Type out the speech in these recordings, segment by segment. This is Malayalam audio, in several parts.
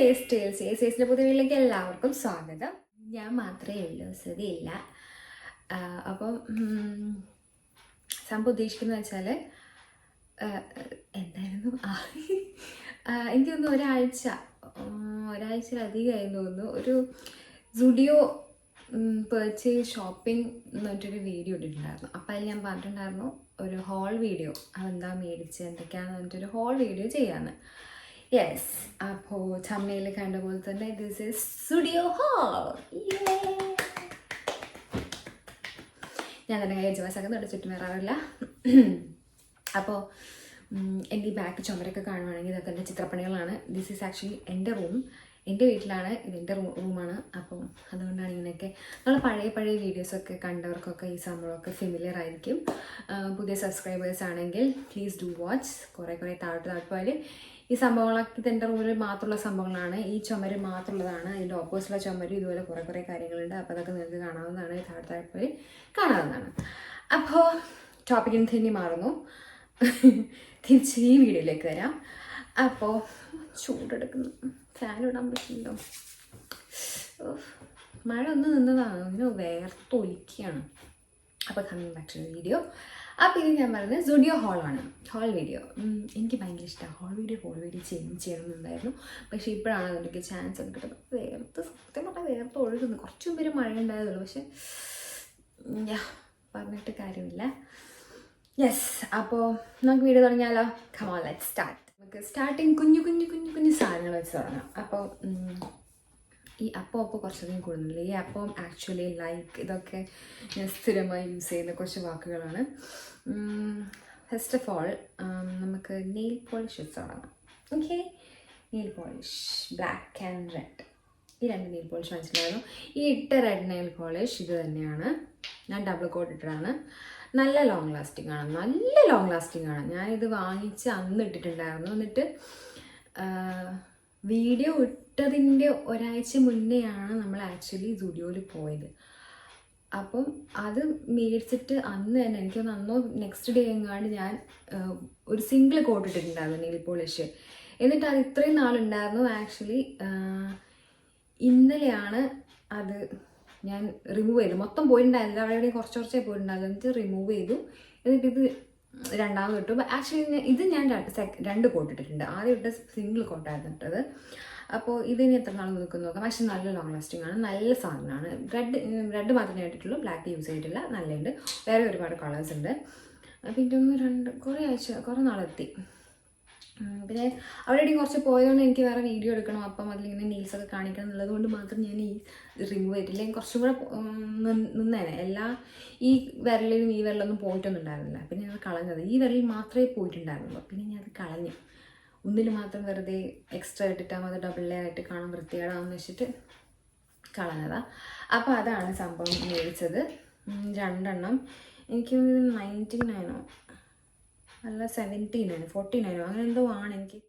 ഏസ്റ്റേൽസിൻ്റെ പുതിയ വീട്ടിലേക്ക് എല്ലാവർക്കും സ്വാഗതം. ഞാൻ മാത്രമേ ഉള്ളൂ, സ്ഥിതിയില്ല. അപ്പം സംഭവം ഉദ്ദേശിക്കുന്നത് വെച്ചാൽ എന്തായിരുന്നു, എനിക്ക് തോന്നുന്നു ഒരാഴ്ചയിലധികമായിരുന്നു തോന്നുന്നു ഒരു സുഡിയോ പർച്ചേസ് ഷോപ്പിംഗ് എന്ന് പറഞ്ഞിട്ടൊരു വീഡിയോ ഇട്ടിട്ടുണ്ടായിരുന്നു. അപ്പം അതിൽ ഞാൻ പറഞ്ഞിട്ടുണ്ടായിരുന്നു ഒരു ഹോൾ വീഡിയോ, അതെന്താ മേടിച്ച് എന്തൊക്കെയാണെന്ന് പറഞ്ഞിട്ടൊരു ഹോൾ വീഡിയോ ചെയ്യാമെന്ന്. യെസ്, അപ്പോൾ തമ്മിൽ കണ്ട പോലെ തന്നെ ദിസ് ഈസ് സ്റ്റുഡിയോ ഹോൾ. ഞാൻ തന്നെ കൈ ജവാസാക്കുന്നത് ചുറ്റും വരാറില്ല. അപ്പോൾ എൻ്റെ ഈ ബാക്ക് ചുമരൊക്കെ കാണുവാണെങ്കിൽ ഇതൊക്കെ എൻ്റെ ചിത്രപ്പണികളാണ്. ദിസ് ഈസ് ആക്ച്വലി എൻ്റെ റൂം, എൻ്റെ വീട്ടിലാണ്, ഇതെൻ്റെ റൂമാണ്. അപ്പം അതുകൊണ്ടാണ് ഇങ്ങനെയൊക്കെ നമ്മൾ പഴയ വീഡിയോസൊക്കെ കണ്ടവർക്കൊക്കെ ഈ സംഭവമൊക്കെ ഫെമിലിയർ ആയിരിക്കും. പുതിയ സബ്സ്ക്രൈബേഴ്സ് ആണെങ്കിൽ പ്ലീസ് ഡു വാച്ച്. കുറേ താഴോട്ട് പോയാൽ ഈ സംഭവങ്ങളൊക്കെ ഇതെൻ്റെ റൂമിൽ മാത്രമുള്ള സംഭവങ്ങളാണ്. ഈ ചുമര് മാത്രമുള്ളതാണ്. അതിൻ്റെ ഓപ്പോസിറ്റുള്ള ചുമര് ഇതുപോലെ കുറേ കാര്യങ്ങളുണ്ട്. അപ്പോൾ അതൊക്കെ നിങ്ങൾക്ക് കാണാവുന്നതാണ്, താഴോട്ട് പോയി കാണാവുന്നതാണ്. അപ്പോൾ ടോപ്പിക്കിന് തന്നെ മാറുന്നു, തിരിച്ച് ഈ വീഡിയോയിലേക്ക് വരാം. അപ്പോൾ ചൂടെടുക്കുന്നു, ഫാൻ ഇടാൻ പറ്റില്ലോ. മഴ ഒന്ന് നിന്നതാണ്, ഇങ്ങനെ വേർത്തൊലിക്കുകയാണ്. അപ്പോൾ coming back to the video. അപ്പോൾ ഇത് ഞാൻ പറയുന്നത് സ്റ്റുഡിയോ ഹോളാണ്, ഹോൾ വീഡിയോ. എനിക്ക് ഭയങ്കര ഇഷ്ടമാണ് ഹോൾ വീഡിയോ ചെയ്യണമെന്നുണ്ടായിരുന്നു. പക്ഷേ ഇപ്പോഴാണ് എനിക്ക് ചാൻസ് ഒക്കെ കിട്ടുന്നത്. സത്യം പറഞ്ഞാൽ വേർത്ത് ഒഴുകുന്നു. കുറച്ച് മുമ്പ് മഴ ഉണ്ടായതുള്ളൂ, പക്ഷേ പറഞ്ഞിട്ട് കാര്യമില്ല. യെസ്, അപ്പോൾ നമുക്ക് വീഡിയോ തുടങ്ങിയാലോ? Come on, let's start. നമുക്ക് സ്റ്റാർട്ടിങ് കുഞ്ഞു സാധനങ്ങൾ വെച്ച് തുടങ്ങാം. അപ്പോൾ ഈ അപ്പം കുറച്ചധികം കൂടുന്നില്ല. ഈ അപ്പം ആക്ച്വലി ലൈക്ക് ഇതൊക്കെ ഞാൻ സ്ഥിരമായി യൂസ് ചെയ്യുന്ന കുറച്ച് വാക്കുകളാണ്. ഫസ്റ്റ് ഓഫ് ഓൾ നമുക്ക് നെയിൽ പോളിഷ് വെച്ച് തുടങ്ങാം. Okay, nail polish black and red, ഈ രണ്ട് നെയിൽ പോളിഷ് വാങ്ങിച്ചിട്ടുണ്ടായിരുന്നു. ഈ ഇട്ട റെഡ് നെയിൽ പോളിഷ് ഇത് തന്നെയാണ്. ഞാൻ ഡബിൾ കോട്ട് ഇട്ടതാണ്. നല്ല ലോങ് ലാസ്റ്റിംഗ് ആണ്. ഞാനിത് വാങ്ങിച്ച് അന്ന് ഇട്ടിട്ടുണ്ടായിരുന്നു. എന്നിട്ട് വീഡിയോ ഇട്ടതിൻ്റെ ഒരാഴ്ച മുന്നെയാണ് നമ്മൾ ആക്ച്വലി സ്റ്റുഡിയോയിൽ പോയത്. അപ്പം അത് മേടിച്ചിട്ട് അന്ന് തന്നെ എനിക്കൊന്ന് അന്നോ നെക്സ്റ്റ് ഡേ എങ്ങാണ്ട് ഞാൻ ഒരു സിംഗിൾ കോട്ട് ഇട്ടിട്ടുണ്ടായിരുന്നു നെയിൽ പോളിഷ്. എന്നിട്ട് അത് ഇത്രയും നാളുണ്ടായിരുന്നു. ആക്ച്വലി ഇന്നലെയാണ് അത് ഞാൻ റിമൂവ് ചെയ്തു. മൊത്തം പോയിട്ടുണ്ടായിരുന്നില്ല, അവിടെ കുറച്ചേ പോയിട്ടുണ്ടായിരുന്നു. എന്നിട്ട് റിമൂവ് ചെയ്തു. എന്നിട്ട് ഇത് രണ്ടാമത് ഇട്ടു. ആക്ച്വലി ഇത് ഞാൻ രണ്ട് കോട്ട് ഇട്ടിട്ടുണ്ട്. ആദ്യം ഇട്ട സിംഗിൾ കോട്ടായിരുന്നു ഇട്ടത്. അപ്പോൾ ഇതിന് എത്ര നാൾ നിൽക്കുന്നു നോക്കാം. പക്ഷേ നല്ല ലോങ് ലാസ്റ്റിംഗ് ആണ്, നല്ല സാധനമാണ്. റെഡ് മാത്രമേ ഇട്ടിട്ടുള്ളൂ, ബ്ലാക്ക് യൂസ് ചെയ്തിട്ടില്ല. നല്ലതുണ്ട്. വേറെ ഒരുപാട് കളേഴ്സ് ഉണ്ട്. പിന്നെ കുറേ നാളെത്തി. പിന്നെ അവിടെ കുറച്ച് പോയതുകൊണ്ട് എനിക്ക് വേറെ വീഡിയോ എടുക്കണം, അപ്പം അതിലിങ്ങനെ നീൽസൊക്കെ കാണിക്കണം എന്നുള്ളത് കൊണ്ട് മാത്രം ഞാൻ ഈ റിമൂവ് ചെയ്തിട്ടില്ല. കുറച്ചും കൂടെ നിന്നേനെ. ഈ വിരലിലും ഈ വിരലൊന്നും പോയിട്ടൊന്നും ഉണ്ടായിരുന്നില്ല. പിന്നെ ഞാൻ കളഞ്ഞത് ഈ വിരലിൽ മാത്രമേ പോയിട്ടുണ്ടായിരുന്നുള്ളൂ. പിന്നെ ഞാൻ അത് കളഞ്ഞു. ഒന്നിൽ മാത്രം വെറുതെ എക്സ്ട്രാ ഇട്ടിട്ടാകുമ്പോൾ അത് ഡബിൾ ലെയർ ആയിട്ട് കാണാൻ വൃത്തികേടാണെന്ന് വെച്ചിട്ട് കളഞ്ഞതാണ്. അപ്പോൾ അതാണ് സംഭവം മേടിച്ചത്. രണ്ടെണ്ണം. എനിക്ക് 99 അല്ല 79 49 അങ്ങനെ എന്തോ ആണ് എനിക്ക്.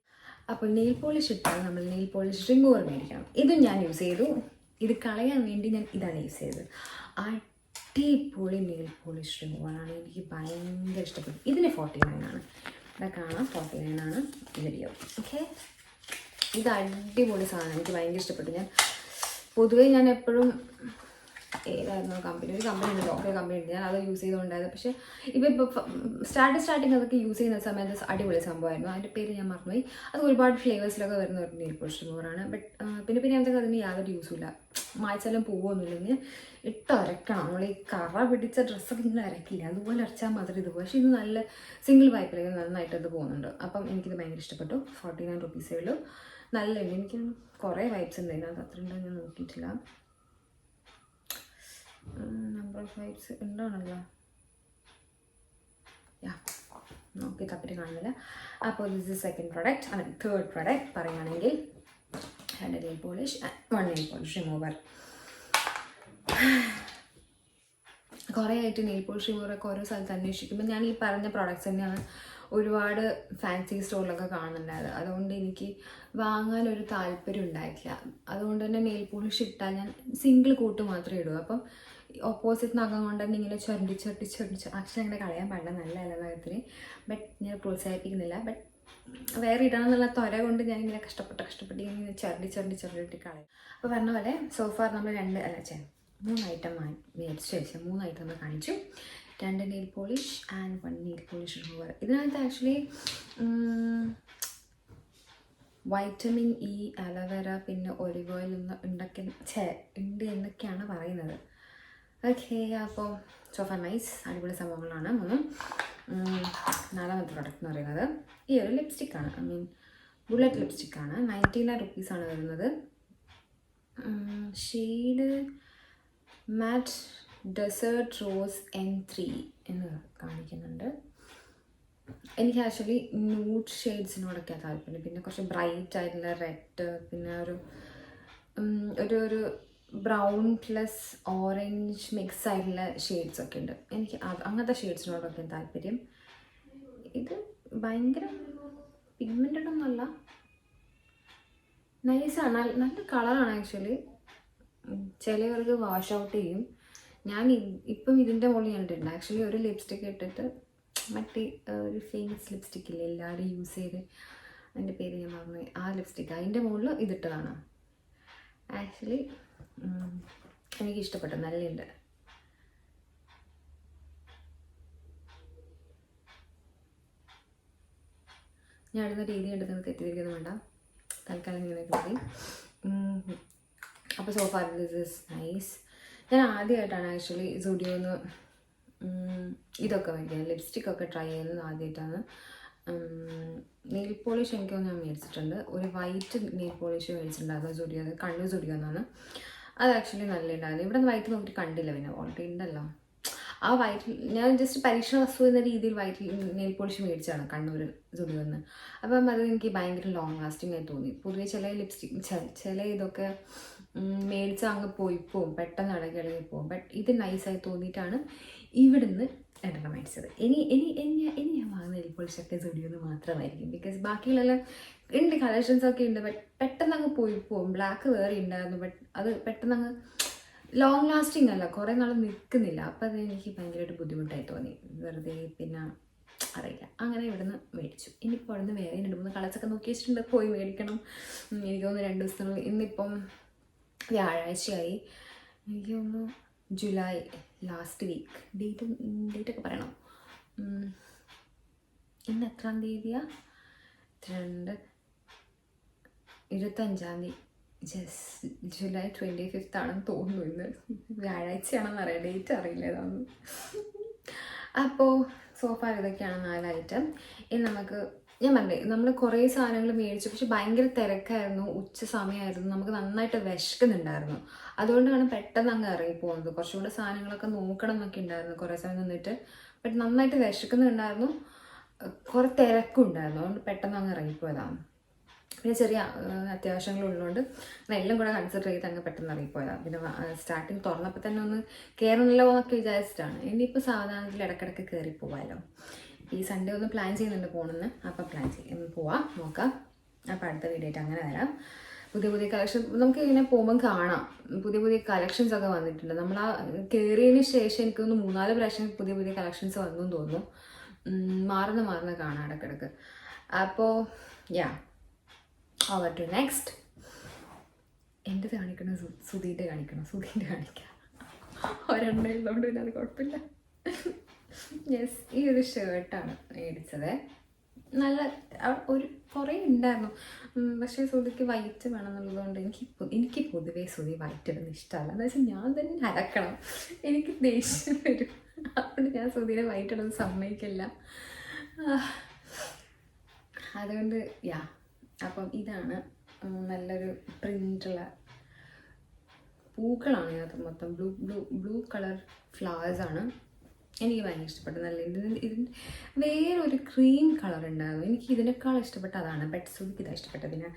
അപ്പോൾ നെയിൽ പോളിഷ് ഇട്ടാൽ നമ്മൾ നെയിൽ പോളിഷ് റിമൂവർ മേടിക്കണം. ഇതും ഞാൻ യൂസ് ചെയ്തു. ഇത് കളയാൻ വേണ്ടി ഞാൻ ഇതാണ് യൂസ് ചെയ്തത്. അടിപൊളി നെയിൽ പോളിഷ് റിമൂവറാണ്, എനിക്ക് ഭയങ്കര ഇഷ്ടപ്പെട്ടു. ഇതിന് 49 ആണ്. ഇവിടെ കാണാം 49 ആണ് വീഡിയോ. ഓക്കെ, ഇത് അടിപൊളി സാധനം, എനിക്ക് ഭയങ്കര ഇഷ്ടപ്പെട്ടു. പൊതുവേ ഞാൻ എപ്പോഴും ഏതായിരുന്നു കമ്പനി, ഒരു കമ്പനി ഉണ്ട്, ലോക്കൽ കമ്പനി ഉണ്ട്, ഞാൻ അത് യൂസ് ചെയ്തുകൊണ്ടായത്. പക്ഷേ ഇപ്പോൾ സ്റ്റാർട്ടിങ് അതൊക്കെ യൂസ് ചെയ്യുന്ന സമയത്ത് അടിപൊളി സംഭവമായിരുന്നു. അതിൻ്റെ പേര് ഞാൻ മറന്നുപോയി. അത് ഒരുപാട് ഫ്ലേവേഴ്സിലൊക്കെ വരുന്ന ഒരു നെയിൽ പോളിഷ് റിമൂവറാണ്. ബട്ട് പിന്നെ നമുക്ക് അതിന് യാതൊരു യൂസുമില്ല. മായ്ച്ചാലും പോവുമൊന്നുമില്ലെങ്കിൽ ഇട്ടരക്കണം. നമ്മൾ ഈ കറ പിടിച്ച ഡ്രസ്സൊക്കെ ഇങ്ങനെ അരക്കില്ല, അതുപോലെ അരച്ചാൽ മാത്രമേ ഇത് പോകും. പക്ഷേ ഇത് നല്ല സിംഗിൾ വൈപ്പിലേക്ക് നന്നായിട്ട് അത് പോകുന്നുണ്ട്. അപ്പം എനിക്കിത് ഭയങ്കര ഇഷ്ടപ്പെട്ടു. 49 റുപ്പീസേ ഉള്ളൂ. നല്ലുണ്ട്. എനിക്ക് കുറേ വൈപ്സ് ഉണ്ട് അതിനകത്ത്, അത്ര ഉണ്ടോ ഞാൻ നോക്കിയിട്ടില്ല. നമ്പർ ഓഫ് വൈപ്സ് ഉണ്ടാണല്ലോ, നോക്കി തപ്പിട്ട് കാണുന്നില്ല. അപ്പോൾ this is second product. Third product പറയുകയാണെങ്കിൽ രണ്ട് nail polish, 1 nail polish remover. കുറേ ആയിട്ട് നെയിൽ പോളിഷ് റിമൂവറൊക്കെ ഓരോ സ്ഥലത്ത് അന്വേഷിക്കുമ്പോൾ ഞാൻ ഈ പറഞ്ഞ പ്രോഡക്റ്റ്സ് തന്നെയാണ് ഒരുപാട് ഫാൻസി സ്റ്റോറിലൊക്കെ കാണുന്നുണ്ടായത്. അതുകൊണ്ട് എനിക്ക് വാങ്ങാനൊരു താല്പര്യം ഉണ്ടായിട്ടില്ല. അതുകൊണ്ട് തന്നെ നെയിൽ പോളിഷ് ഇട്ടാൽ ഞാൻ സിംഗിൾ കോട്ട് മാത്രമേ ഇടൂ. അപ്പം ഓപ്പോസിറ്റ് നഖം കൊണ്ട് തന്നെ ഇങ്ങനെ ചുരണ്ടി ആക്ച്വലി അങ്ങനെ കളയാൻ പാടില്ല, നല്ല അലനകത്തിന്. ബട്ട് ഞാൻ പ്രോത്സാഹിപ്പിക്കുന്നില്ല. ബട്ട് വേറെ ഇടണം എന്നുള്ള ത്വര കൊണ്ട് ഞാനിങ്ങനെ കഷ്ടപ്പെട്ട് ഇങ്ങനെ ചരണ്ടി കളയും. അപ്പോൾ പറഞ്ഞ പോലെ സോഫാർ നമ്മൾ 3 ഐറ്റം മേടിച്ചു വെച്ചാൽ 3 ഐറ്റം നമ്മൾ കാണിച്ചു. 2 nail polish and 1 nail polish remover. ഇതിനകത്ത് ആക്ച്വലി വൈറ്റമിൻ ഇ, അലോവേര, പിന്നെ ഒലിവ് ഓയിൽ ഉണ്ട് എന്നൊക്കെയാണ് പറയുന്നത്. ഓക്കെ, അപ്പോൾ സോഫാ നൈസ്, അടിപൊളി സംഭവങ്ങളാണ്. 4ാമത്തെ പ്രൊഡക്റ്റ് എന്ന് പറയുന്നത് ഈ ഒരു ലിപ്സ്റ്റിക്കാണ്. ബുള്ളറ്റ് ലിപ്സ്റ്റിക്കാണ്. 99 റുപ്പീസാണ് വരുന്നത്. ഷെയ്ഡ് മാറ്റ് ഡെസേർട്ട് റോസ് N3 എന്ന് കാണിക്കുന്നുണ്ട്. എനിക്ക് ആക്ച്വലി ന്യൂഡ് ഷെയ്ഡ്സിനോടൊക്കെയാണ് താല്പര്യം. പിന്നെ കുറച്ച് ബ്രൈറ്റ് ആയിട്ടുള്ള റെഡ്, പിന്നെ ഒരു ബ്രൗൺ പ്ലസ് ഓറഞ്ച് മിക്സ് ആയിട്ടുള്ള ഷെയ്ഡ്സ് ഒക്കെ ഉണ്ട്. എനിക്ക് അങ്ങനത്തെ ഷെയ്ഡ്സിനോടൊക്കെ താല്പര്യം. ഇത് ഭയങ്കര പിഗ്മെൻറ്റഡ് ഒന്നുമല്ല, നൈസാണ്, നല്ല കളറാണ് ആക്ച്വലി. ചിലവർക്ക് വാഷ് ഔട്ട് ചെയ്യും. ഞാൻ ഇപ്പം ഇതിൻ്റെ മുകളിൽ കണ്ടിട്ടുണ്ട് ആക്ച്വലി ഒരു ലിപ്സ്റ്റിക്ക് ഇട്ടിട്ട്, മറ്റേ ഒരു ഫേമസ് ലിപ്സ്റ്റിക്ക് ഇല്ലേ എല്ലാവരും യൂസ് ചെയ്ത്, അതിൻ്റെ പേര് ഞാൻ പറഞ്ഞു, ആ ലിപ്സ്റ്റിക്ക് അതിൻ്റെ മുകളിൽ ഇതിട്ടതാണ്. ആക്ച്വലി എനിക്കിഷ്ടപ്പെട്ടു, നല്ലുണ്ട്. ഞാൻ ഇടുന്ന രീതി കണ്ട് നിങ്ങൾ തെറ്റിദ്ധരിക്കുന്നു വേണ്ട, തൽക്കാലം ഇങ്ങനെ കിട്ടി. അപ്പോൾ so far this is nice. ഞാൻ ആദ്യമായിട്ടാണ് ആക്ച്വലി സുഡിയോന്ന് ഇതൊക്കെ മേടിക്കുന്നത്, ലിപ്സ്റ്റിക്കൊക്കെ ട്രൈ ചെയ്യുന്നത് ആദ്യമായിട്ടാണ്. നെയിൽ പോളിഷ് എനിക്കൊന്ന് ഞാൻ മേടിച്ചിട്ടുണ്ട്. ഒരു വൈറ്റ് നെയിൽ പോളിഷ് മേടിച്ചിട്ടുണ്ടായിരുന്നു സുഡിയോ, കണ്ണൂർ സുഡിയോ എന്നാണ്. അത് ആക്ച്വലി നല്ലുണ്ടായിരുന്നു. ഇവിടെ നിന്ന് വൈറ്റ് നോക്കിയിട്ട് കണ്ടില്ല, പിന്നെ ഓൾറെഡി ഉണ്ടല്ലോ. ആ വൈറ്റ് ഞാൻ ജസ്റ്റ് പരീക്ഷണ വസ്തു എന്ന രീതിയിൽ വൈറ്റ് നെയിൽ പോളിഷ് മേടിച്ചാണ് കണ്ണൂർ സുഡിയോ എന്ന്. അപ്പം അത് എനിക്ക് ഭയങ്കര ലോങ് ലാസ്റ്റിംഗ് ആയി തോന്നി. പൊതുവെ ചില ചില ഇതൊക്കെ മേടിച്ചാൽ അങ്ങ് പോവും, പെട്ടെന്ന് ഇളകി പോകും. ബട്ട് ഇത് നൈസായി തോന്നിയിട്ടാണ് ഇവിടുന്ന് രണ്ടെണ്ണം മേടിച്ചത്. ഇനി ഞാൻ വാങ്ങുന്ന നെയിൽ പോളിഷൊക്കെ സുഡിയോന്ന് മാത്രമായിരിക്കും. ബിക്കോസ് ബാക്കിയുള്ളെല്ലാം ഉണ്ട്, കളക്ഷൻസൊക്കെ ഉണ്ട്, ബട്ട് പെട്ടെന്ന് അങ്ങ് പോവും. ബ്ലാക്ക് വേറെ ഉണ്ടായിരുന്നു, ബട്ട് അത് പെട്ടെന്ന് അങ്ങ് ലോങ് ലാസ്റ്റിംഗ് അല്ല, കുറേ നാൾ നിൽക്കുന്നില്ല. അപ്പോൾ അത് എനിക്ക് ഭയങ്കരമായിട്ട് ബുദ്ധിമുട്ടായി തോന്നി. വെറുതെ പിന്നെ അറിയില്ല, അങ്ങനെ ഇവിടുന്ന് മേടിച്ചു. ഇനിയിപ്പോൾ അവിടുന്ന് വേറെ 2-3 കളേഴ്സൊക്കെ നോക്കി വെച്ചിട്ടുണ്ട്, പോയി മേടിക്കണം. എനിക്ക് തോന്നുന്നു 2 ദിവസത്തിനുള്ളിൽ. ഇന്നിപ്പം വ്യാഴാഴ്ചയായി, എനിക്ക് തോന്നുന്നു ജൂലൈ ലാസ്റ്റ് വീക്ക്. ഡേറ്റൊക്കെ പറയണം. ഇന്ന് എത്രാം തീയതിയാണ്? 25-ാം തീയതി. ജൂലൈ 25th ആണെന്ന് തോന്നുന്നു. ഇന്ന് വ്യാഴാഴ്ചയാണെന്ന് അറിയാം, ഡേറ്റ് അറിയില്ല ഏതാണെന്ന്. അപ്പോൾ സോഫാ ഇതൊക്കെയാണ് 4 ഐറ്റം. ഇനി നമുക്ക്, ഞാൻ പറഞ്ഞേ നമ്മൾ കുറേ സാധനങ്ങൾ മേടിച്ചു, പക്ഷെ ഭയങ്കര തിരക്കായിരുന്നു, ഉച്ച സമയമായിരുന്നു, നമുക്ക് നന്നായിട്ട് വിശക്കുന്നുണ്ടായിരുന്നു. അതുകൊണ്ടാണ് പെട്ടെന്ന് അങ്ങ് ഇറങ്ങിപ്പോകുന്നത്. കുറച്ചുകൂടെ സാധനങ്ങളൊക്കെ നോക്കണം എന്നൊക്കെ ഉണ്ടായിരുന്നു കുറേ സമയം നിന്നിട്ട്. ബട്ട് നന്നായിട്ട് വിശക്കുന്നുണ്ടായിരുന്നു, കുറേ തിരക്കുണ്ടായിരുന്നു, അതുകൊണ്ട് പെട്ടെന്ന് അങ്ങ് ഇറങ്ങിപ്പോയതാണ്. പിന്നെ ചെറിയ അത്യാവശ്യങ്ങളുള്ളതുകൊണ്ട് എല്ലാം കൂടെ കൺസിഡർ ചെയ്ത് അങ്ങ് പെട്ടെന്ന് ഇറങ്ങിപ്പോയതാണ്. പിന്നെ സ്റ്റാർട്ടിങ് തുറന്നപ്പോൾ തന്നെ ഒന്ന് കയറുന്നില്ലോ എന്നൊക്കെ വിചാരിച്ചിട്ടാണ്. ഇനിയിപ്പോൾ സാധാരണത്തിൽ ഇടയ്ക്കിടയ്ക്ക് കയറി പോവാമല്ലോ. ഈ സൺഡേ ഒന്ന് പ്ലാൻ ചെയ്യുന്നുണ്ട് പോകണമെന്ന്. അപ്പം പോവാം, നോക്കാം. അപ്പോൾ അടുത്ത വീഡിയോ ആയിട്ട് അങ്ങനെ വരാം. പുതിയ കളക്ഷൻ നമുക്ക് ഇങ്ങനെ പോകുമ്പം കാണാം. പുതിയ കളക്ഷൻസൊക്കെ വന്നിട്ടുണ്ട്. നമ്മൾ ആ കയറിയതിന് ശേഷം എനിക്കൊന്ന് 3-4 പ്രാവശ്യം പുതിയ കളക്ഷൻസ് വന്നു എന്ന് തോന്നുന്നു. മാറുന്ന കാണാം ഇടയ്ക്കിടയ്ക്ക്. അപ്പോൾ over to next. എൻ്റെ കാണിക്കണം, സുധീൻ്റെ കാണിക്കാം. ഒരെണ്ണയിലുള്ളതുകൊണ്ട് പിന്നെ അത് കുഴപ്പമില്ല. യെസ്, ഈ ഒരു ഷർട്ടാണ് മേടിച്ചത്. നല്ല കുറേ ഉണ്ടായിരുന്നു, പക്ഷേ സുധിക്ക് വൈറ്റ് വേണമെന്നുള്ളതുകൊണ്ട് എനിക്ക് പൊതുവേ സുധി വൈറ്റ് ഇടുന്ന ഇഷ്ടമല്ല. എന്താ വെച്ചാൽ ഞാൻ തന്നെ അലക്കണം, എനിക്ക് ദേഷ്യം വരും. അതുകൊണ്ട് ഞാൻ സുധീനെ വൈറ്റ് ഇടുന്ന സമ്മതിക്കില്ല. അതുകൊണ്ട് അപ്പം ഇതാണ് നല്ലൊരു പ്രിൻ്റുള്ള പൂക്കളാണ് ഇതിനകത്ത് മൊത്തം. ബ്ലൂ കളർ ഫ്ലവേഴ്സാണ്. എനിക്ക് ഭയങ്കര ഇഷ്ടപ്പെട്ടു. നല്ല ഇതിന് വേറൊരു ക്രീം കളർ ഉണ്ടായിരുന്നു, എനിക്ക് ഇതിനേക്കാൾ ഇഷ്ടപ്പെട്ട അതാണ്. ബട്ട് സുധിക്ക് ഇതാണ് ഇഷ്ടപ്പെട്ടത്. പിന്നെ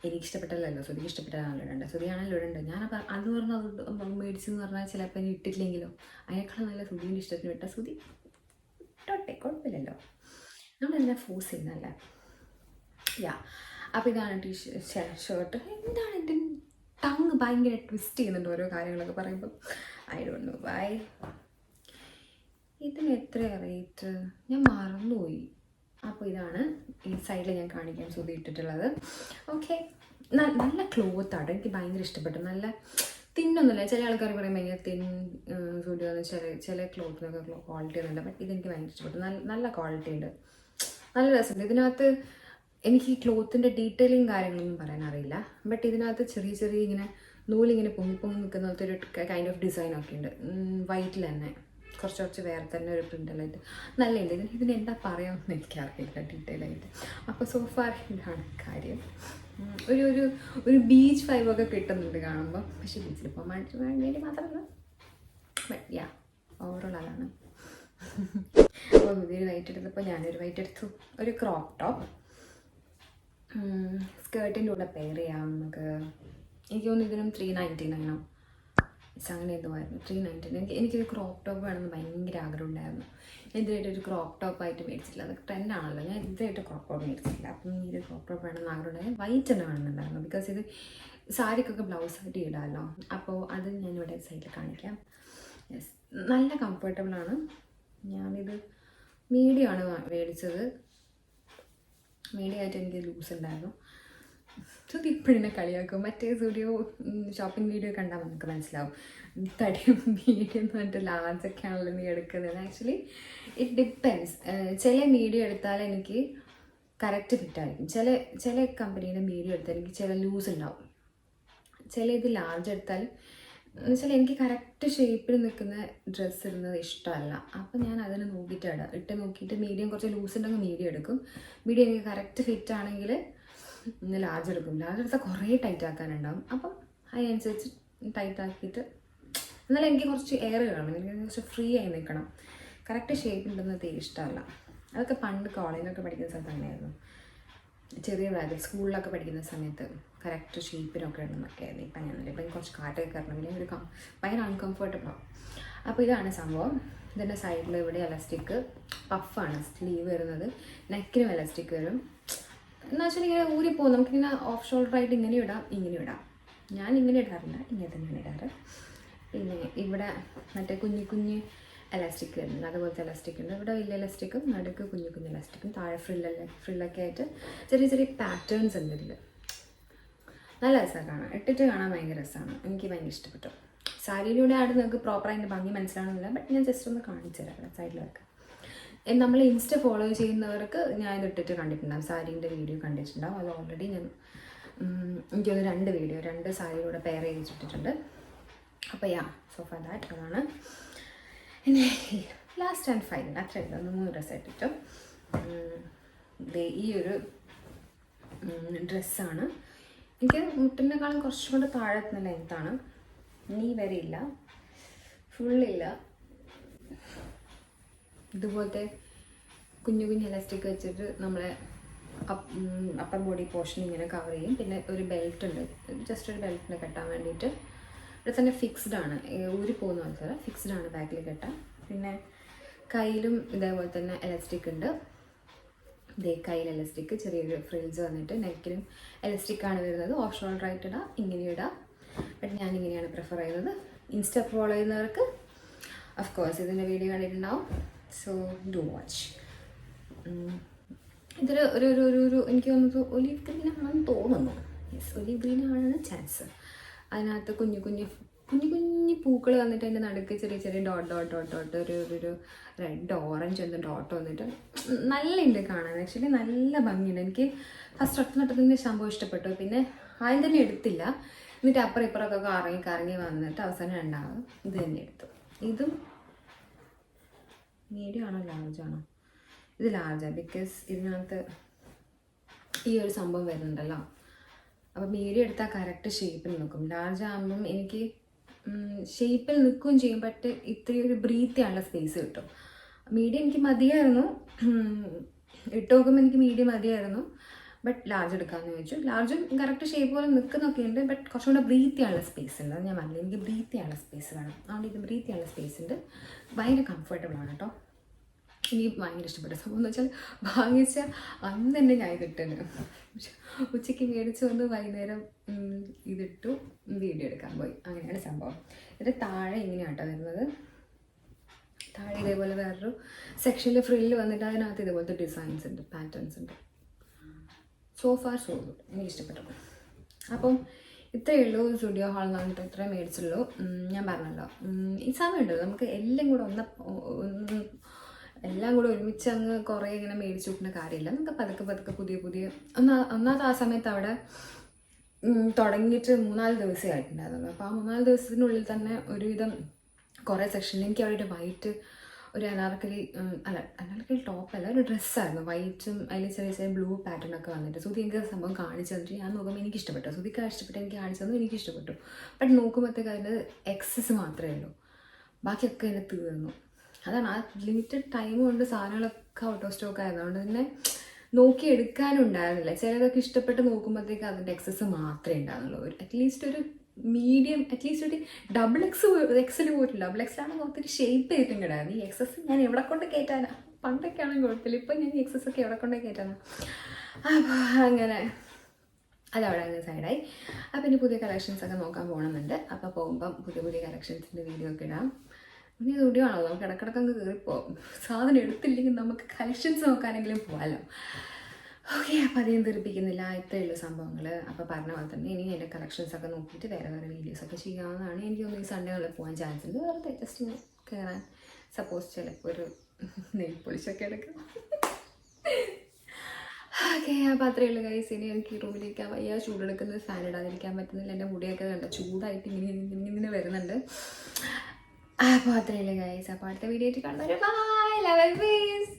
എനിക്ക് ഇഷ്ടപ്പെട്ടല്ലോ, സുധിക്ക് ഇഷ്ടപ്പെട്ടതാണല്ലോ ഇടേണ്ടത്. സുധിയാണല്ലോ ഇടേണ്ടത്. ഞാനപ്പോൾ അത് പറഞ്ഞാൽ അത് മേടിച്ചെന്ന് പറഞ്ഞാൽ ചിലപ്പോൾ ഇനി ഇട്ടിട്ടില്ലെങ്കിലോ, അതിനേക്കാളും നല്ല സുധീൻ്റെ ഇഷ്ടത്തിന് വിട്ട സുധി ഇട്ടോട്ടെ, കുഴപ്പമില്ലല്ലോ, നമ്മളെല്ലാം ഫോഴ്സ് ചെയ്യുന്നതല്ല. അപ്പോൾ ഇതാണ് ഷർട്ട്. എന്താണ് എൻ്റെ ടങ് ഭയങ്കര ട്വിസ്റ്റ് ചെയ്യുന്നുണ്ട് ഓരോ കാര്യങ്ങളൊക്കെ പറയുമ്പോൾ. I don't know why. ഇതിന് എത്രയാണ് റേറ്റ്? ഞാൻ മറന്നുപോയി. അപ്പോൾ ഇതാണ് ഈ സൈഡിൽ ഞാൻ കാണിക്കാൻ സുതി ഇട്ടിട്ടുള്ളത്. ഓക്കെ, നല്ല ക്ലോത്താണ്, എനിക്ക് ഭയങ്കര ഇഷ്ടപ്പെട്ടു. നല്ല തിന്നൊന്നുമില്ല. ചില ആൾക്കാർ പറയുമ്പോൾ ഭയങ്കര തിൻ സുതിയോ ചില ക്ലോത്തിനൊക്കെ ക്വാളിറ്റി ഒന്നുമില്ല. ബട്ട് ഇതെനിക്ക് ഭയങ്കര ഇഷ്ടപ്പെട്ടു. നല്ല ക്വാളിറ്റി ഉണ്ട്, നല്ല രസമുണ്ട്. ഇതിനകത്ത് എനിക്ക് ഈ ക്ലോത്തിൻ്റെ ഡീറ്റെയിലിങ് കാര്യങ്ങളൊന്നും പറയാൻ അറിയില്ല. ബട്ട് ഇതിനകത്ത് ചെറിയ ഇങ്ങനെ നൂലിങ്ങനെ പൊങ്ങി നിൽക്കുന്ന പോലത്തെ ഒരു കൈൻഡ് ഓഫ് ഡിസൈനൊക്കെ ഉണ്ട്. വൈറ്റിൽ തന്നെ കുറച്ച് വേറെ തന്നെ ഒരു പ്രിൻ്റലായിട്ട് നല്ലുണ്ട്. ഇതിന് എന്താ പറയാമെന്ന് എനിക്കറിയില്ല ഡീറ്റെയിൽ ആയിട്ട്. അപ്പോൾ സോഫാർ ഇതാണ് കാര്യം. ഒരു ബീച്ച് വൈബൊക്കെ കിട്ടുന്നുണ്ട് കാണുമ്പോൾ. പക്ഷേ ബീച്ചിൽ പോകാൻ വേണ്ടി മാത്രമല്ല, ബട്ട് യാ ഓവറോൾ അതാണ്. അപ്പോൾ ഇതൊരു വൈറ്റ് എടുത്തപ്പോൾ ഞാനൊരു വൈറ്റ് എടുത്തു. ഒരു ക്രോപ്പ് ടോപ്പ് സ്കേർട്ടിൻ്റെ കൂടെ പെയർ ചെയ്യാം നമുക്ക്. എനിക്ക് തോന്നുന്നു ഇതിനും 399 അങ്ങനെ എന്തോ ആയിരുന്നു, 399. എനിക്കൊരു ക്രോപ്പ് ടോപ്പ് വേണമെന്ന് ഭയങ്കര ആഗ്രഹം ഉണ്ടായിരുന്നു. ഇതുമായിട്ട് ഒരു ക്രോപ്പ് ടോപ്പായിട്ട് മേടിച്ചിട്ടില്ല, അതൊക്കെ ട്രെൻഡാണല്ലോ. ഞാൻ ഇതായിട്ട് ക്രോപ്പ് ടോപ്പ് മേടിച്ചിട്ടില്ല. അപ്പം ഈ ഒരു ക്രോപ്പ് ടോപ്പ് വേണമെന്ന് ആഗ്രഹം ഉണ്ടായിരുന്നു. വൈറ്റ് തന്നെ വേണമെന്നുണ്ടായിരുന്നു, ബിക്കോസ് ഇത് സാരിക്കൊക്കെ ബ്ലൗസായിട്ട് ഇടാമല്ലോ. അപ്പോൾ അത് ഞാനിവിടെ സൈഡിൽ കാണിക്കാം. യെസ്, നല്ല കംഫർട്ടബിളാണ്. ഞാനിത് മീഡിയം ആണ് മേടിച്ചത്. മീഡിയം ആയിട്ട് എനിക്ക് ലൂസ് ഉണ്ടായിരുന്നു. സുതി ഇപ്പോഴെന്നെ കളിയാക്കും. മറ്റേ സ്റ്റുഡിയോ ഷോപ്പിംഗ് വീഡിയോ കണ്ടാൽ നമുക്ക് മനസ്സിലാവും, തടിയും മീഡിയം എന്ന് പറഞ്ഞിട്ട് ലാർജൊക്കെ ആണല്ലോ നീ എടുക്കുന്നത്. Actually it depends. ചില മീഡിയം എടുത്താൽ എനിക്ക് കറക്റ്റ് ഫിറ്റായിരിക്കും. ചില കമ്പനീൻ്റെ മീഡിയം എടുത്താൽ എനിക്ക് ചില ലൂസ് ഉണ്ടാവും. ചില ഇത് ലാർജ് എടുത്താൽ എന്ന് വെച്ചാൽ എനിക്ക് കറക്റ്റ് ഷേപ്പിൽ നിൽക്കുന്ന ഡ്രസ്സ് ഇടുന്നത് ഇഷ്ടമല്ല. അപ്പം ഞാൻ അതിന് നോക്കിയിട്ട് ഇട്ട് നോക്കിയിട്ട് മീഡിയം കുറച്ച് ലൂസ് ഉണ്ടെങ്കിൽ മീഡിയം എടുക്കും. മീഡിയം എനിക്ക് കറക്റ്റ് ഫിറ്റ് ആണെങ്കിൽ ലാർജ് എടുക്കും. ലാർജ് എടുത്താൽ കുറേ ടൈറ്റ് ആക്കാനുണ്ടാവും. അപ്പം അതിനനുസരിച്ച് ടൈറ്റ് ആക്കിയിട്ട്, എന്നാലും എനിക്ക് കുറച്ച് എയർ കാണണം, എനിക്ക് കുറച്ച് ഫ്രീ ആയി നിൽക്കണം. കറക്റ്റ് ഷേപ്പ് ഉണ്ടെന്ന് തീരെ ഇഷ്ടമല്ല. അതൊക്കെ പണ്ട് കോളേജിലൊക്കെ പഠിക്കുന്ന സമയത്ത് അങ്ങനെയായിരുന്നു. ചെറിയ പ്രായത്തിൽ സ്കൂളിലൊക്കെ പഠിക്കുന്ന സമയത്ത് കറക്റ്റ് ഷേപ്പിനൊക്കെ ഇടുന്നൊക്കെ ആയിരുന്നു. ഇപ്പം അങ്ങനെയല്ല. ഇപ്പം കുറച്ച് കാറ്റൊക്കെ കയറണമെങ്കിൽ ഒരു ഭയങ്കര അൺകംഫർട്ടബിളാണ്. അപ്പോൾ ഇതാണ് സംഭവം. ഇതിൻ്റെ സൈഡിൽ ഇവിടെ എലാസ്റ്റിക് പഫാണ് സ്ലീവ് വരുന്നത്. നെക്കിനും എലാസ്റ്റിക് വരും. എന്ന് വെച്ചാൽ ഇങ്ങനെ ഊരിപ്പോകും. നമുക്കിങ്ങനെ ഓഫ് ഷോൾഡറായിട്ട് ഇങ്ങനെ ഇടാം, ഇങ്ങനെ ഇടാം. ഞാൻ ഇങ്ങനെ ഇടാറില്ല, ഇങ്ങനെ തന്നെയാണ് ഇടാറ്. പിന്നെ ഇവിടെ മറ്റേ കുഞ്ഞ് എലാസ്റ്റിക് വരുന്നുണ്ട്, അതുപോലത്തെ എലാസ്റ്റിക് ഉണ്ട്. ഇവിടെ വലിയ എലാസ്റ്റിക്കും നടുക്ക് കുഞ്ഞു എലാസ്റ്റിക്കും താഴെ ഫ്രില്ലൊക്കെ ആയിട്ട് ചെറിയ പാറ്റേൺസ് ഉണ്ട് ഇതിൽ. നല്ല രസമാണ് കാണാൻ, ഇട്ടിട്ട് കാണാൻ ഭയങ്കര രസമാണ്. എനിക്ക് ഭയങ്കര ഇഷ്ടപ്പെട്ടു. സാരിയിലൂടെ ആയിട്ട് നിങ്ങൾക്ക് പ്രോപ്പറായിട്ട് ഭംഗി മനസ്സിലാവുന്നില്ല, ബട്ട് ഞാൻ ജസ്റ്റ് ഒന്ന് കാണിച്ചു തരാം സൈഡിലൊക്കെ. നമ്മൾ ഇൻസ്റ്റ ഫോളോ ചെയ്യുന്നവർക്ക് ഞാൻ ഇതിട്ടിട്ട് കണ്ടിട്ടുണ്ടാകും, സാരീൻ്റെ വീഡിയോ കണ്ടിട്ടുണ്ടാകും. അത് ഓൾറെഡി ഞാൻ എനിക്കൊന്ന് 2 വീഡിയോ 2 സാരിയിലൂടെ പെയർ ചെയ്തിട്ടിട്ടുണ്ട്. അപ്പോൾ യാ, സോ ഫോർ ദാറ്റ് അതാണ്. ഇനി ലാസ്റ്റ് ആൻഡ് ഫൈനൽ അത്ര ഇതൊന്ന് 3 ഡ്രസ്സ് ഇട്ടിട്ട് ഈ ഒരു ഡ്രസ്സാണ്. എനിക്ക് മുട്ടിനേക്കാളും കുറച്ചും കൂടെ താഴെത്തുന്ന ലെങ്ത്താണ്. നീ വരെയില്ല, ഫുള്ളില്ല. ഇതുപോലത്തെ കുഞ്ഞു എലാസ്റ്റിക് വെച്ചിട്ട് നമ്മളെ അപ്പർ ബോഡി പോർഷൻ ഇങ്ങനെ കവർ ചെയ്യും. പിന്നെ ഒരു ബെൽറ്റ് ഉണ്ട്, ജസ്റ്റ് ഒരു ബെൽറ്റിന് കെട്ടാൻ വേണ്ടിയിട്ട്. ഇവിടെ തന്നെ ഫിക്സ്ഡ് ആണ്, ഊരി പോകുന്ന പോലത്തെ ഫിക്സ്ഡ് ആണ് ബാക്കിൽ കെട്ടാൻ. പിന്നെ കയ്യിലും ഇതേപോലെ തന്നെ എലാസ്റ്റിക് ഉണ്ട്. ഇതേ കയ്യിൽ എലാസ്റ്റിക്, ചെറിയൊരു ഫ്രിൽസ് വന്നിട്ട് നെക്കിലും എലാസ്റ്റിക്കാണ് വരുന്നത്. ഓഫ് ഷോൾഡറായിട്ട് ഇടാം, ഇങ്ങനെ ഇടാം. ബട്ട് ഞാനിങ്ങനെയാണ് പ്രിഫർ ചെയ്യുന്നത്. ഇൻസ്റ്റ ഫോളോ ചെയ്യുന്നവർക്ക് ഓഫ് കോഴ്സ് ഇതിൻ്റെ വീഡിയോ കണ്ടിട്ടുണ്ടാവും. So do watch. ഇതൊരു ഒരു ഒരു ഒരു എനിക്ക് തോന്നുന്നത് ഒലീവ് ഗ്രീനാണെന്ന് തോന്നുന്നു. യെസ്, ഒലീവ് ഗ്രീനാണ് ചാൻസ്. അതിനകത്ത് കുഞ്ഞു പൂക്കൾ വന്നിട്ട് അതിൻ്റെ നടുക്ക് ചെറിയ ഡോട്ട് ഒരു റെഡ് ഓറഞ്ച് എന്ന ഡോട്ട് വന്നിട്ട് നല്ലുണ്ട് കാണാൻ. ആക്ച്വലി നല്ല ഭംഗിയുണ്ട്. എനിക്ക് ഫസ്റ്റ് ഒറ്റ നട്ടത്തിൻ്റെ സംഭവം ഇഷ്ടപ്പെട്ടു. പിന്നെ ആദ്യം തന്നെ എടുത്തില്ല, എന്നിട്ട് അപ്പുറം ഇപ്പുറമൊക്കെ കറങ്ങി വന്നിട്ട് അവസാനം ഉണ്ടാകും ഇത് തന്നെ എടുത്തു. ഇതും മീഡിയം ആണോ ലാർജാണോ? ഇത് ലാർജാണ്, ബിക്കോസ് ഇതിനകത്ത് ഈ ഒരു സംഭവം വരുന്നുണ്ടല്ലോ. അപ്പോൾ മീഡിയം എടുത്താൽ കറക്റ്റ് ഷേപ്പിൽ നിൽക്കും. ലാർജ് ആകുമ്പം എനിക്ക് ഷേപ്പിൽ നിൽക്കുകയും ചെയ്യും, ബട്ട് ഇത്രയും ഒരു ബ്രീത്ത് ചെയ്യാനുള്ള സ്പേസ് കിട്ടും. മീഡിയം എനിക്ക് മതിയായിരുന്നു, ഇട്ട് നോക്കുമ്പോൾ എനിക്ക് മീഡിയം മതിയായിരുന്നു. ബട്ട് ലാർജ് എടുക്കാമെന്ന് ചോദിച്ചു. ലാർജും കറക്റ്റ് ഷേപ്പ് പോലെ നിൽക്കുന്നൊക്കെ ഉണ്ട്, ബട്ട് കുറച്ചും കൂടെ ബ്രീത്ത് ചെയ്യാനുള്ള സ്പേസ് ഉണ്ട്. അത് ഞാൻ പറഞ്ഞില്ല, എനിക്ക് ബ്രീത്ത് ചെയ്യാനുള്ള സ്പേസ് വേണം. അതുകൊണ്ട് ഇത് ബ്രീത്ത് ചെയ്യാനുള്ള സ്പേസ് ഉണ്ട്. ഭയങ്കര കംഫർട്ടബിളാണ് കേട്ടോ. എനിക്ക് ഭയങ്കര ഇഷ്ടപ്പെട്ട സംഭവം എന്ന് വെച്ചാൽ വാങ്ങിച്ച അന്ന് തന്നെ ഞാൻ ഇതിട്ടു. ഉച്ചയ്ക്ക് മേടിച്ച് വന്ന് വൈകുന്നേരം ഇതിട്ടു, വീഡിയോ എടുക്കാൻ പോയി. അങ്ങനെയാണ് സംഭവം. ഇത് താഴെ ഇങ്ങനെയാണ് കേട്ടോ വരുന്നത്. താഴെ ഇതേപോലെ വേറൊരു സെക്ഷനിൽ ഫ്രില്ല് വന്നിട്ട് അതിനകത്ത് ഇതേപോലത്തെ ഡിസൈൻസ് ഉണ്ട്, പാറ്റേൺസ് ഉണ്ട്. സോ ഫാർ സോ ഗുഡ്, എനിക്ക് ഇഷ്ടപ്പെട്ടു. അപ്പം ഇത്രയേ ഉള്ളൂ സ്റ്റുഡിയോ ഹാൾ എന്ന് പറഞ്ഞിട്ട് ഇത്രയും മേടിച്ചുള്ളൂ. ഞാൻ പറഞ്ഞല്ലോ, ഈ സമയമുണ്ടല്ലോ നമുക്ക് എല്ലാം കൂടെ എല്ലാം കൂടെ ഒരുമിച്ച് അങ്ങ് കുറേ ഇങ്ങനെ മേടിച്ചു കിട്ടുന്ന കാര്യമില്ല. നമുക്ക് പതുക്കെ പതുക്കെ പുതിയ ഒന്നാമത് ആ സമയത്ത് അവിടെ തുടങ്ങിയിട്ട് 3-4 ദിവസമേ ആയിട്ടുണ്ടായിരുന്നുള്ളൂ. അപ്പോൾ ആ 3-4 ദിവസത്തിനുള്ളിൽ തന്നെ ഒരുവിധം കുറേ സെക്ഷനിൽ എനിക്ക് അവിടെ ഒരു വൈറ്റ് ഒരു അനാർക്കലി ടോപ്പല്ല, ഒരു ഡ്രസ്സായിരുന്നു, വൈറ്റും അതിൽ ചെറിയ ചെറിയ ബ്ലൂ പാറ്റേൺ ഒക്കെ വന്നിട്ട്. സുധി എനിക്ക് സംഭവം കാണിച്ചു തന്നിട്ട് ഞാൻ നോക്കുമ്പോൾ എനിക്ക് ഇഷ്ടപ്പെട്ടു. സുധിക്ക് ഇഷ്ടപ്പെട്ടു, എനിക്ക് കാണിച്ചു തന്നു, എനിക്ക് ഇഷ്ടപ്പെട്ടു. ബട്ട് നോക്കുമ്പോഴത്തേക്ക് അതിൻ്റെ എക്സസ് മാത്രമേ ഉള്ളൂ, ബാക്കിയൊക്കെ അതിനെ തീർന്നു. അതാണ് ആ ലിമിറ്റഡ് ടൈം കൊണ്ട് സാധനങ്ങളൊക്കെ ഔട്ട് ഓഫ് സ്റ്റോക്ക് ആയിരുന്നു. അതുകൊണ്ട് തന്നെ നോക്കി എടുക്കാനും ഉണ്ടായിരുന്നില്ല. ചിലതൊക്കെ ഇഷ്ടപ്പെട്ട് നോക്കുമ്പോഴത്തേക്ക് അതിൻ്റെ എക്സസ് മാത്രമേ ഉണ്ടായിരുന്നുള്ളൂ. അറ്റ്ലീസ്റ്റ് ഒരു മീഡിയം, അറ്റ്ലീസ്റ്റ് ഒരു എക്സൽ പോയിട്ടില്ല. എക്സലാണെങ്കിൽ ഒത്തിരി ഷേപ്പ് ചെയ്തിട്ടും കിടായിരുന്നു. ഈ എക്സസ് ഞാൻ എവിടെ കൊണ്ട് കയറ്റാനാ? പണ്ടൊക്കെ ആണെങ്കിൽ കുഴപ്പമില്ല, ഇപ്പം ഞാൻ ഈ എക്സസ് ഒക്കെ എവിടെ കൊണ്ട് കയറ്റാനാ? അപ്പോൾ അങ്ങനെ അതവിടെ അങ്ങ് സൈഡായി. അപ്പോൾ ഇനി പുതിയ കളക്ഷൻസൊക്കെ നോക്കാൻ പോകണമെന്നുണ്ട്. അപ്പോൾ പോകുമ്പം പുതിയ കളക്ഷൻസിൻ്റെ വീഡിയോ ഒക്കെ ഇടാം. ഇനി അത് ഒടിവാണോ, നമുക്ക് ഇടക്കിടക്കങ്ങ് കയറിപ്പോകും. സാധനം എടുത്തില്ലെങ്കിൽ നമുക്ക് കളക്ഷൻസ് നോക്കാനെങ്കിലും പോകാമല്ലോ. ഓക്കെ, അപ്പോൾ അധികം തെറിപ്പിക്കുന്നില്ല, ഇത്രയേ ഉള്ളൂ സംഭവങ്ങൾ. അപ്പോൾ പറഞ്ഞ പോലെ തന്നെ ഇനി എൻ്റെ കളക്ഷൻസൊക്കെ നോക്കിയിട്ട് വേറെ വീഡിയോസൊക്കെ ചെയ്യാവുന്നതാണ്. എനിക്കൊന്ന് ഈ സൺഡേ ഉള്ളിൽ പോകാൻ ചാൻസ് ഉണ്ട്. വെറുതെ ജസ്റ്റ് ഇങ്ങനെ കയറാൻ, സപ്പോസ് ചിലപ്പോൾ ഒരു നെയിൽ പോളിഷൊക്കെ എടുക്കാം. ഓക്കെ, അപ്പോൾ അത്രയേ ഉള്ളൂ ഗൈസ്. ഇനി എനിക്ക് ഈ റൂമിലിരിക്കാൻ വയ്യ, ചൂടെടുക്കുന്നത്, ഫാൻ ഇടാതിരിക്കാൻ പറ്റുന്നില്ല. എൻ്റെ മുടിയൊക്കെ കണ്ട ചൂടായിട്ട് ഇങ്ങനെ വരുന്നുണ്ട്. അപ്പോൾ അത്രയേ ഉള്ളൂ ഗൈസ്. അപ്പോൾ അടുത്ത വീഡിയോ ആയിട്ട് കാണുന്നവർ ബൈ, ലവ് ആൻഡ് പീസ്.